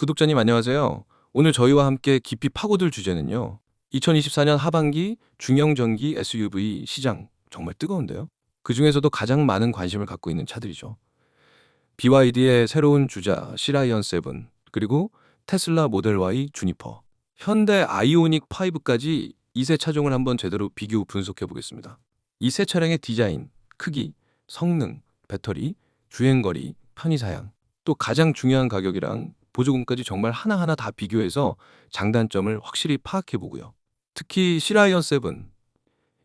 구독자님 안녕하세요. 오늘 저희와 함께 깊이 파고들 주제는요. 2024년 하반기 중형 전기 SUV 시장 정말 뜨거운데요. 그중에서도 가장 많은 관심을 갖고 있는 차들이죠. BYD의 새로운 주자 시라이언 7, 그리고 테슬라 모델 Y 주니퍼, 현대 아이오닉 5까지 이 세 차종을 한번 제대로 비교 분석해 보겠습니다. 이 세 차량의 디자인, 크기, 성능, 배터리, 주행거리, 편의사양, 또 가장 중요한 가격이랑 보조금까지 정말 하나하나 다 비교해서 장단점을 확실히 파악해 보고요. 특히 시라이언 7,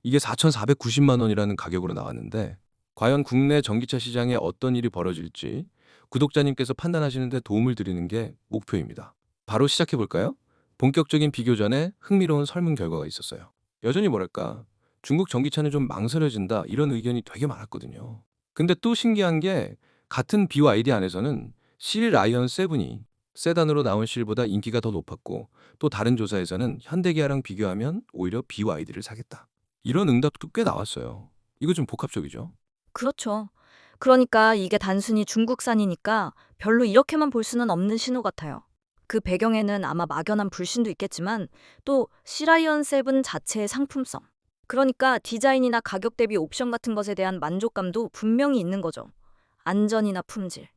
이게 4,490만 원이라는 가격으로 나왔는데 과연 국내 전기차 시장에 어떤 일이 벌어질지 구독자님께서 판단하시는 데 도움을 드리는 게 목표입니다. 바로 시작해 볼까요? 본격적인 비교 전에 흥미로운 설문 결과가 있었어요. 여전히 뭐랄까, 중국 전기차는 좀 망설여진다 이런 의견이 되게 많았거든요. 근데 또 신기한 게 같은 BYD 안에서는 시라이언 7이 세단으로 나온 실보다 인기가 더 높았고, 또 다른 조사에서는 현대기아랑 비교하면 오히려 BYD를 사겠다, 이런 응답도 꽤 나왔어요. 이거 좀 복합적이죠? 그렇죠. 그러니까 이게 단순히 중국산이니까 별로 이렇게만 볼 수는 없는 신호 같아요. 그 배경에는 아마 막연한 불신도 있겠지만 또 시라이언 7 자체의 상품성. 그러니까 디자인이나 가격 대비 옵션 같은 것에 대한 만족감도 분명히 있는 거죠. 안전이나 품질,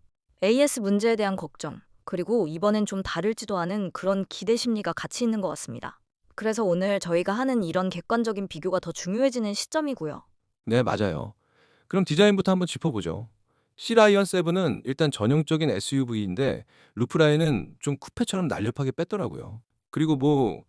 AS 문제에 대한 걱정, 그리고 이번엔 좀 다를지도 않은 그런 기대 심리가 같이 있는 것 같습니다. 그래서 오늘 저희가 하는 이런 객관적인 비교가 더 중요해지는 시점이고요. 네, 맞아요. 그럼 디자인부터 한번 짚어보죠. 시라이언 7은 일단 전형적인 SUV인데 루프라인은 좀 쿠페처럼 날렵하게 뺐더라고요. 그리고 뭐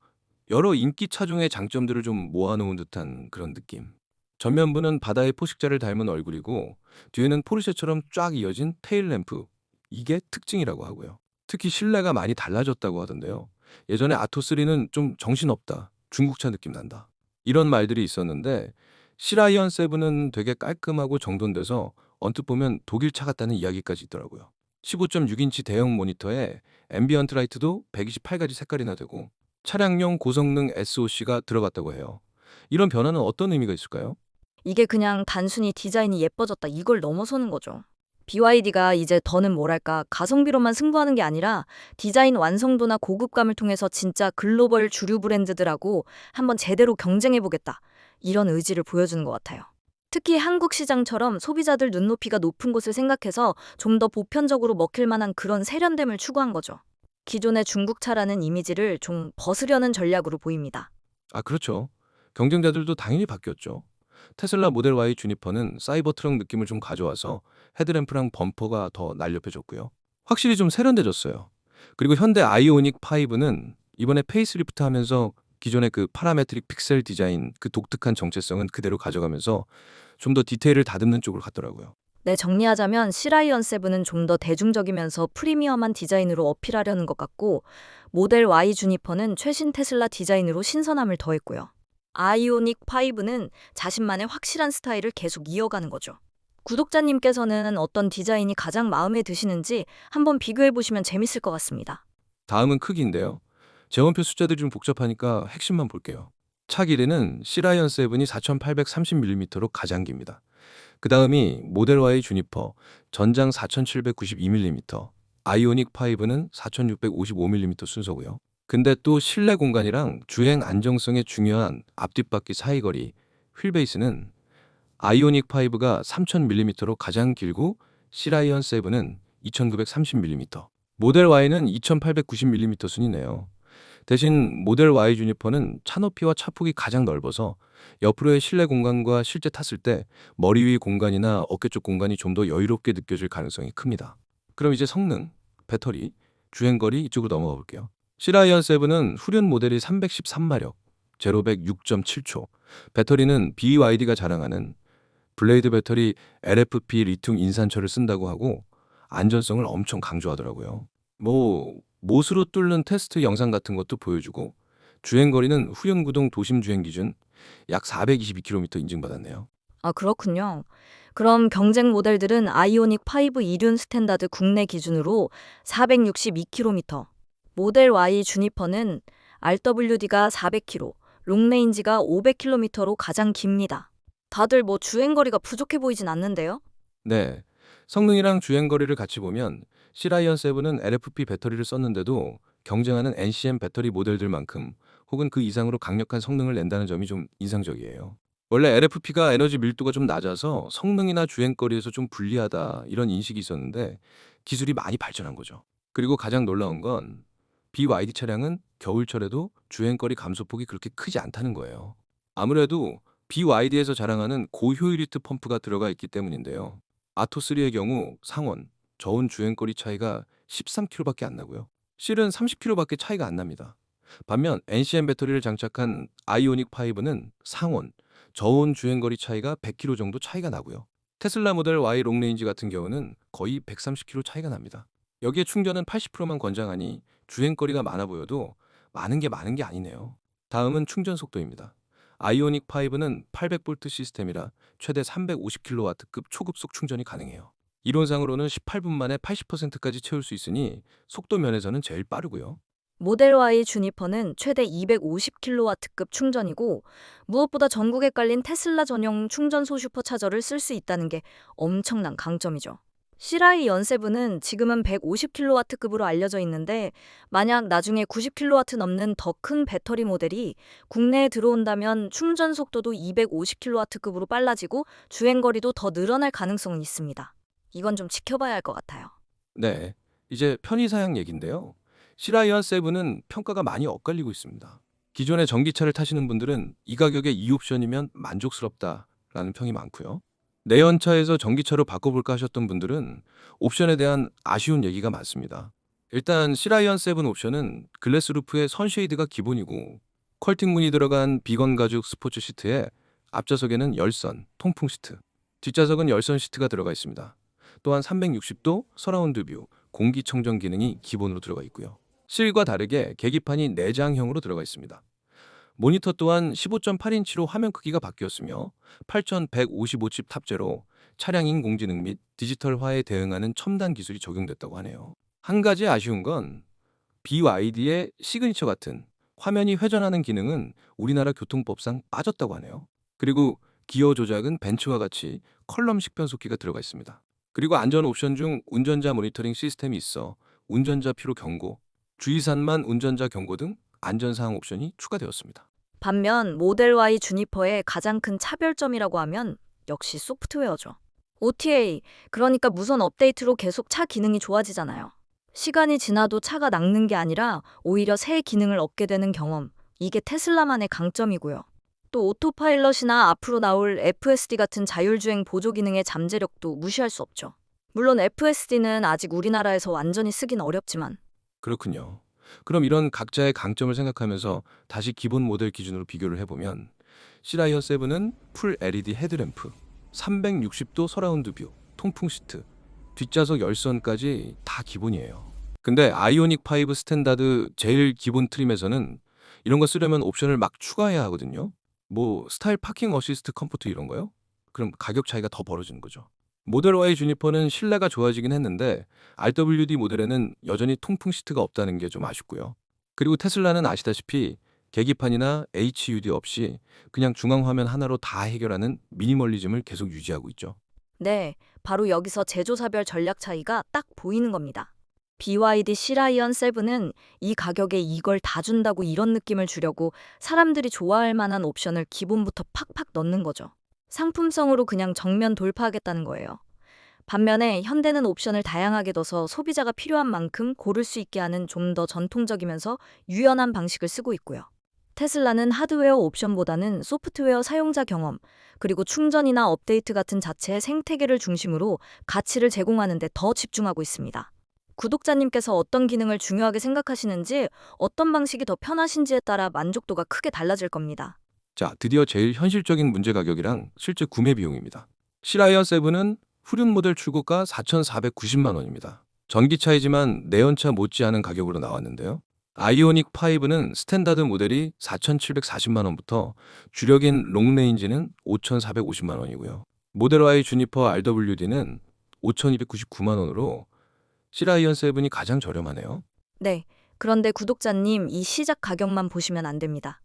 여러 인기 차종의 장점들을 좀 모아놓은 듯한 그런 느낌. 전면부는 바다의 포식자를 닮은 얼굴이고 뒤에는 포르쉐처럼 쫙 이어진 테일 램프. 이게 특징이라고 하고요. 특히 실내가 많이 달라졌다고 하던데요. 예전에 아토3는 좀 정신없다, 중국차 느낌 난다, 이런 말들이 있었는데 시라이언 7은 되게 깔끔하고 정돈돼서 언뜻 보면 독일차 같다는 이야기까지 있더라고요. 15.6인치 대형 모니터에 앰비언트 라이트도 128가지 색깔이나 되고 차량용 고성능 SoC가 들어갔다고 해요. 이런 변화는 어떤 의미가 있을까요? 이게 그냥 단순히 디자인이 예뻐졌다 이걸 넘어서는 거죠. BYD가 이제 더는 뭐랄까 가성비로만 승부하는 게 아니라 디자인 완성도나 고급감을 통해서 진짜 글로벌 주류 브랜드들하고 한번 제대로 경쟁해보겠다. 이런 의지를 보여주는 것 같아요. 특히 한국 시장처럼 소비자들 눈높이가 높은 곳을 생각해서 좀 더 보편적으로 먹힐 만한 그런 세련됨을 추구한 거죠. 기존의 중국차라는 이미지를 좀 벗으려는 전략으로 보입니다. 아, 그렇죠. 경쟁자들도 당연히 바뀌었죠. 테슬라 모델 Y 주니퍼는 사이버 트럭 느낌을 좀 가져와서 헤드램프랑 범퍼가 더 날렵해졌고요. 확실히 좀 세련돼졌어요. 그리고 현대 아이오닉 5는 이번에 페이스리프트 하면서 기존의 그 파라메트릭 픽셀 디자인, 그 독특한 정체성은 그대로 가져가면서 좀 더 디테일을 다듬는 쪽으로 갔더라고요. 네, 정리하자면 시라이언 7은 좀 더 대중적이면서 프리미엄한 디자인으로 어필하려는 것 같고 모델 Y 주니퍼는 최신 테슬라 디자인으로 신선함을 더했고요. 아이오닉 5는 자신만의 확실한 스타일을 계속 이어가는 거죠. 구독자님께서는 어떤 디자인이 가장 마음에 드시는지 한번 비교해 보시면 재밌을 것 같습니다. 다음은 크기인데요. 재원표 숫자들이 좀 복잡하니까 핵심만 볼게요. 차 길이는 시라이언 7이 4,830mm로 가장 깁니다. 그 다음이 모델 Y 주니퍼, 전장 4,792mm, 아이오닉 5는 4,655mm 순서고요. 근데 또 실내 공간이랑 주행 안정성에 중요한 앞뒷바퀴 사이거리, 휠베이스는 아이오닉 5가 3,000mm로 가장 길고 시라이언 7은 2,930mm, 모델 Y는 2,890mm 순이네요. 대신 모델 Y 주니퍼는 차 높이와 차 폭이 가장 넓어서 옆으로의 실내 공간과 실제 탔을 때 머리 위 공간이나 어깨 쪽 공간이 좀 더 여유롭게 느껴질 가능성이 큽니다. 그럼 이제 성능, 배터리, 주행거리 이쪽으로 넘어가 볼게요. 시라이언 7은 후륜 모델이 313마력, 제로백 6.7초, 배터리는 BYD가 자랑하는 블레이드 배터리 LFP 리튬 인산철을 쓴다고 하고 안전성을 엄청 강조하더라고요. 뭐 못으로 뚫는 테스트 영상 같은 것도 보여주고 주행거리는 후륜구동 도심 주행 기준 약 422km 인증받았네요. 아, 그렇군요. 그럼 경쟁 모델들은 아이오닉 5 이륜 스탠다드 국내 기준으로 462km, 모델 Y 주니퍼는 RWD가 400km, 롱레인지가 500km로 가장 깁니다. 다들 뭐 주행거리가 부족해 보이진 않는데요? 네, 성능이랑 주행거리를 같이 보면 시라이언 7은 LFP 배터리를 썼는데도 경쟁하는 NCM 배터리 모델들만큼 혹은 그 이상으로 강력한 성능을 낸다는 점이 좀 인상적이에요. 원래 LFP가 에너지 밀도가 좀 낮아서 성능이나 주행거리에서 좀 불리하다 이런 인식이 있었는데 기술이 많이 발전한 거죠. 그리고 가장 놀라운 건 BYD 차량은 겨울철에도 주행거리 감소폭이 그렇게 크지 않다는 거예요. 아무래도 BYD에서 자랑하는 고효율 히트 펌프가 들어가 있기 때문인데요. 아토3의 경우 상온, 저온 주행거리 차이가 13km밖에 안 나고요. 실은 30km밖에 차이가 안 납니다. 반면 NCM 배터리를 장착한 아이오닉 5는 상온, 저온 주행거리 차이가 100km 정도 차이가 나고요. 테슬라 모델 Y 롱레인지 같은 경우는 거의 130km 차이가 납니다. 여기에 충전은 80%만 권장하니 주행거리가 많아 보여도 많은 게 아니네요. 다음은 충전 속도입니다. 아이오닉 5는 800V 시스템이라 최대 350kW급 초급속 충전이 가능해요. 이론상으로는 18분 만에 80%까지 채울 수 있으니 속도 면에서는 제일 빠르고요. 모델 Y 주니퍼는 최대 250kW급 충전이고 무엇보다 전국에 깔린 테슬라 전용 충전소 슈퍼차저를 쓸 수 있다는 게 엄청난 강점이죠. 시라이언 7은 지금은 150kW급으로 알려져 있는데 만약 나중에 90kW 넘는 더 큰 배터리 모델이 국내에 들어온다면 충전 속도도 250kW급으로 빨라지고 주행거리도 더 늘어날 가능성은 있습니다. 이건 좀 지켜봐야 할 것 같아요. 네, 이제 편의사양 얘긴데요. 시라이언 7은 평가가 많이 엇갈리고 있습니다. 기존의 전기차를 타시는 분들은 이 가격에 이 옵션이면 만족스럽다라는 평이 많고요. 내연차에서 전기차로 바꿔볼까 하셨던 분들은 옵션에 대한 아쉬운 얘기가 많습니다. 일단 시라이언 7 옵션은 글래스 루프에 선쉐이드가 기본이고 컬팅 무늬 들어간 비건 가죽 스포츠 시트에 앞좌석에는 열선, 통풍 시트, 뒷좌석은 열선 시트가 들어가 있습니다. 또한 360도 서라운드 뷰, 공기청정 기능이 기본으로 들어가 있고요. 실과 다르게 계기판이 내장형으로 들어가 있습니다. 모니터 또한 15.8인치로 화면 크기가 바뀌었으며 8155칩 탑재로 차량 인공지능 및 디지털화에 대응하는 첨단 기술이 적용됐다고 하네요. 한 가지 아쉬운 건 BYD의 시그니처 같은 화면이 회전하는 기능은 우리나라 교통법상 빠졌다고 하네요. 그리고 기어 조작은 벤츠와 같이 컬럼식 변속기가 들어가 있습니다. 그리고 안전 옵션 중 운전자 모니터링 시스템이 있어 운전자 피로 경고, 주의산만 운전자 경고 등 안전사항 옵션이 추가되었습니다. 반면 모델 Y 주니퍼의 가장 큰 차별점이라고 하면 역시 소프트웨어죠. OTA, 그러니까 무선 업데이트로 계속 차 기능이 좋아지잖아요. 시간이 지나도 차가 낡는 게 아니라 오히려 새 기능을 얻게 되는 경험. 이게 테슬라만의 강점이고요. 또 오토파일럿이나 앞으로 나올 FSD 같은 자율주행 보조 기능의 잠재력도 무시할 수 없죠. 물론 FSD는 아직 우리나라에서 완전히 쓰긴 어렵지만 그렇군요. 그럼 이런 각자의 강점을 생각하면서 다시 기본 모델 기준으로 비교를 해보면 시라이언 7은 풀 LED 헤드램프, 360도 서라운드 뷰, 통풍 시트, 뒷좌석 열선까지 다 기본이에요. 근데 아이오닉 5 스탠다드 제일 기본 트림에서는 이런 거 쓰려면 옵션을 막 추가해야 하거든요. 뭐 스타일 파킹 어시스트 컴포트 이런 거요? 그럼 가격 차이가 더 벌어지는 거죠. 모델 Y 주니퍼는 실내가 좋아지긴 했는데 RWD 모델에는 여전히 통풍 시트가 없다는 게 좀 아쉽고요. 그리고 테슬라는 아시다시피 계기판이나 HUD 없이 그냥 중앙 화면 하나로 다 해결하는 미니멀리즘을 계속 유지하고 있죠. 네, 바로 여기서 제조사별 전략 차이가 딱 보이는 겁니다. BYD 시라이언 7은 이 가격에 이걸 다 준다고 이런 느낌을 주려고 사람들이 좋아할 만한 옵션을 기본부터 팍팍 넣는 거죠. 상품성으로 그냥 정면 돌파하겠다는 거예요. 반면에 현대는 옵션을 다양하게 넣어서 소비자가 필요한 만큼 고를 수 있게 하는 좀 더 전통적이면서 유연한 방식을 쓰고 있고요. 테슬라는 하드웨어 옵션보다는 소프트웨어 사용자 경험, 그리고 충전이나 업데이트 같은 자체의 생태계를 중심으로 가치를 제공하는 데 더 집중하고 있습니다. 구독자님께서 어떤 기능을 중요하게 생각하시는지, 어떤 방식이 더 편하신지에 따라 만족도가 크게 달라질 겁니다. 자, 드디어 제일 현실적인 문제 가격이랑 실제 구매 비용입니다. 시라이언 7은 후륜 모델 출고가 4,490만 원입니다. 전기차이지만 내연차 못지않은 가격으로 나왔는데요. 아이오닉 5는 스탠다드 모델이 4,740만 원부터 주력인 롱레인지는 5,450만 원이고요. 모델 Y 주니퍼 RWD는 5,299만 원으로 시라이언 7이 가장 저렴하네요. 네, 그런데 구독자님, 이 시작 가격만 보시면 안 됩니다.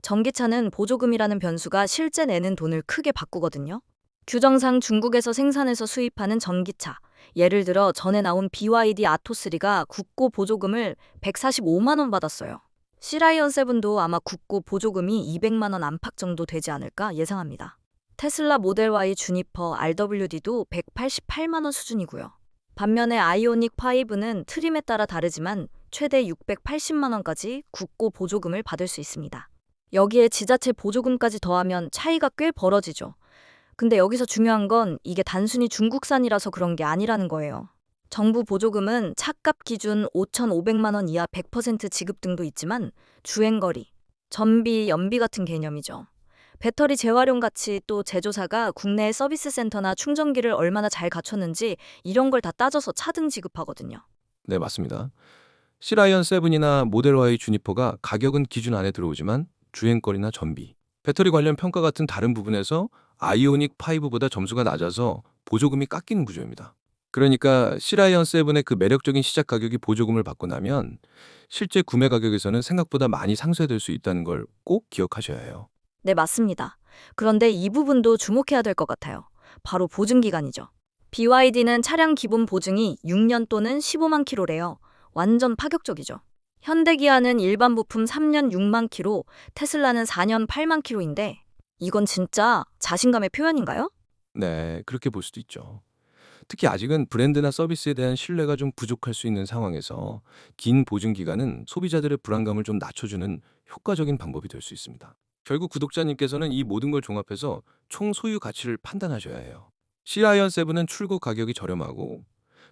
전기차는 보조금이라는 변수가 실제 내는 돈을 크게 바꾸거든요. 규정상 중국에서 생산해서 수입하는 전기차, 예를 들어 전에 나온 BYD 아토3가 국고 보조금을 145만 원 받았어요. 시라이언 7도 아마 국고 보조금이 200만 원 안팎 정도 되지 않을까 예상합니다. 테슬라 모델 Y 주니퍼 RWD도 188만 원 수준이고요. 반면에 아이오닉 5는 트림에 따라 다르지만 최대 680만 원까지 국고 보조금을 받을 수 있습니다. 여기에 지자체 보조금까지 더하면 차이가 꽤 벌어지죠. 근데 여기서 중요한 건 이게 단순히 중국산이라서 그런 게 아니라는 거예요. 정부 보조금은 차값 기준 5,500만 원 이하 100% 지급 등도 있지만 주행거리, 전비, 연비 같은 개념이죠. 배터리 재활용 가치 또 제조사가 국내 서비스 센터나 충전기를 얼마나 잘 갖췄는지 이런 걸 다 따져서 차등 지급하거든요. 네, 맞습니다. 시라이언 7이나 모델 Y 주니퍼가 가격은 기준 안에 들어오지만 주행거리나 전비, 배터리 관련 평가 같은 다른 부분에서 아이오닉 5보다 점수가 낮아서 보조금이 깎이는 구조입니다. 그러니까 시라이언 7의 그 매력적인 시작 가격이 보조금을 받고 나면 실제 구매 가격에서는 생각보다 많이 상쇄될 수 있다는 걸 꼭 기억하셔야 해요. 네, 맞습니다. 그런데 이 부분도 주목해야 될 것 같아요. 바로 보증 기간이죠. BYD는 차량 기본 보증이 6년 또는 15만 킬로래요. 완전 파격적이죠. 현대기아는 일반 부품 3년 6만 킬로, 테슬라는 4년 8만 킬로인데 이건 진짜 자신감의 표현인가요? 네, 그렇게 볼 수도 있죠. 특히 아직은 브랜드나 서비스에 대한 신뢰가 좀 부족할 수 있는 상황에서 긴 보증 기간은 소비자들의 불안감을 좀 낮춰주는 효과적인 방법이 될 수 있습니다. 결국 구독자님께서는 이 모든 걸 종합해서 총 소유 가치를 판단하셔야 해요. 시라이언 7은 출고 가격이 저렴하고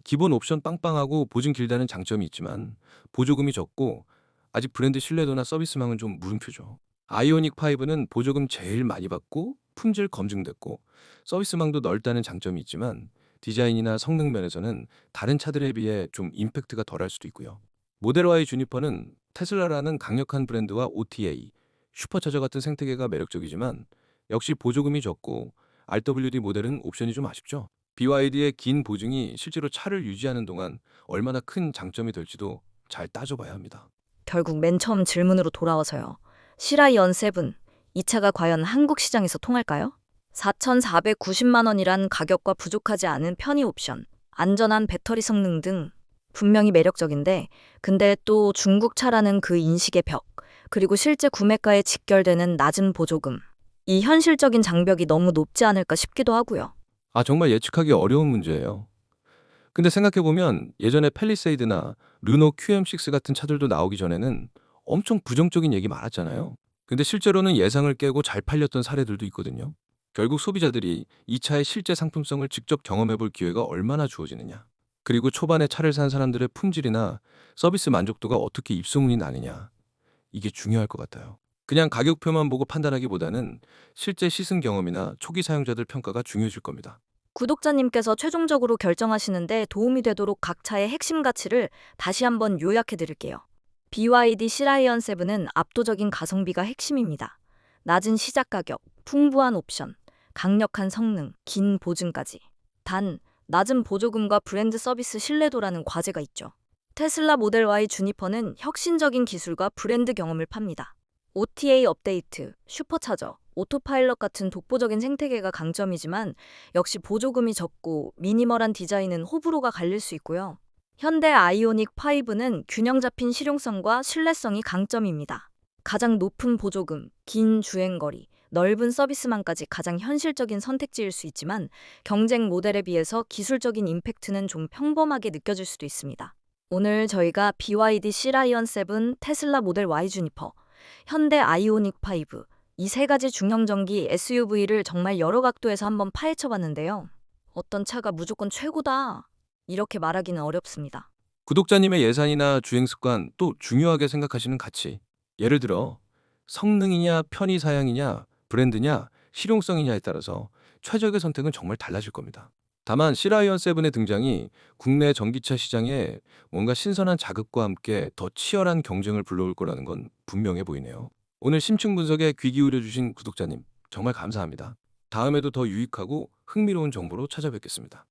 기본 옵션 빵빵하고 보증 길다는 장점이 있지만 보조금이 적고 아직 브랜드 신뢰도나 서비스망은 좀 물음표죠. 아이오닉 5는 보조금 제일 많이 받고 품질 검증됐고 서비스망도 넓다는 장점이 있지만 디자인이나 성능 면에서는 다른 차들에 비해 좀 임팩트가 덜할 수도 있고요. 모델 Y 주니퍼는 테슬라라는 강력한 브랜드와 OTA, 슈퍼차저 같은 생태계가 매력적이지만 역시 보조금이 적고 RWD 모델은 옵션이 좀 아쉽죠. BYD의 긴 보증이 실제로 차를 유지하는 동안 얼마나 큰 장점이 될지도 잘 따져봐야 합니다. 결국 맨 처음 질문으로 돌아와서요. 시라이언 7, 이 차가 과연 한국 시장에서 통할까요? 4,490만 원이란 가격과 부족하지 않은 편의 옵션, 안전한 배터리 성능 등 분명히 매력적인데 근데 또 중국 차라는 그 인식의 벽, 그리고 실제 구매가에 직결되는 낮은 보조금, 이 현실적인 장벽이 너무 높지 않을까 싶기도 하고요. 정말 예측하기 어려운 문제예요. 근데 생각해보면 예전에 팰리세이드나 르노 QM6 같은 차들도 나오기 전에는 엄청 부정적인 얘기 많았잖아요. 근데 실제로는 예상을 깨고 잘 팔렸던 사례들도 있거든요. 결국 소비자들이 이 차의 실제 상품성을 직접 경험해볼 기회가 얼마나 주어지느냐. 그리고 초반에 차를 산 사람들의 품질이나 서비스 만족도가 어떻게 입소문이 나느냐. 이게 중요할 것 같아요. 그냥 가격표만 보고 판단하기보다는 실제 시승 경험이나 초기 사용자들 평가가 중요해질 겁니다. 구독자님께서 최종적으로 결정하시는데 도움이 되도록 각 차의 핵심 가치를 다시 한번 요약해 드릴게요. BYD 시라이언 7은 압도적인 가성비가 핵심입니다. 낮은 시작 가격, 풍부한 옵션, 강력한 성능, 긴 보증까지. 단, 낮은 보조금과 브랜드 서비스 신뢰도라는 과제가 있죠. 테슬라 모델 Y 주니퍼는 혁신적인 기술과 브랜드 경험을 팝니다. OTA 업데이트, 슈퍼차저, 오토파일럿 같은 독보적인 생태계가 강점이지만 역시 보조금이 적고 미니멀한 디자인은 호불호가 갈릴 수 있고요. 현대 아이오닉 5는 균형 잡힌 실용성과 신뢰성이 강점입니다. 가장 높은 보조금, 긴 주행거리, 넓은 서비스망까지 가장 현실적인 선택지일 수 있지만 경쟁 모델에 비해서 기술적인 임팩트는 좀 평범하게 느껴질 수도 있습니다. 오늘 저희가 BYD 시라이언 7, 테슬라 모델 Y 주니퍼, 현대 아이오닉 5, 이 세 가지 중형전기 SUV를 정말 여러 각도에서 한번 파헤쳐봤는데요. 어떤 차가 무조건 최고다, 이렇게 말하기는 어렵습니다. 구독자님의 예산이나 주행 습관 또 중요하게 생각하시는 가치. 예를 들어 성능이냐 편의 사양이냐 브랜드냐 실용성이냐에 따라서 최적의 선택은 정말 달라질 겁니다. 다만 시라이언 7의 등장이 국내 전기차 시장에 뭔가 신선한 자극과 함께 더 치열한 경쟁을 불러올 거라는 건 분명해 보이네요. 오늘 심층 분석에 귀 기울여 주신 구독자님 정말 감사합니다. 다음에도 더 유익하고 흥미로운 정보로 찾아뵙겠습니다.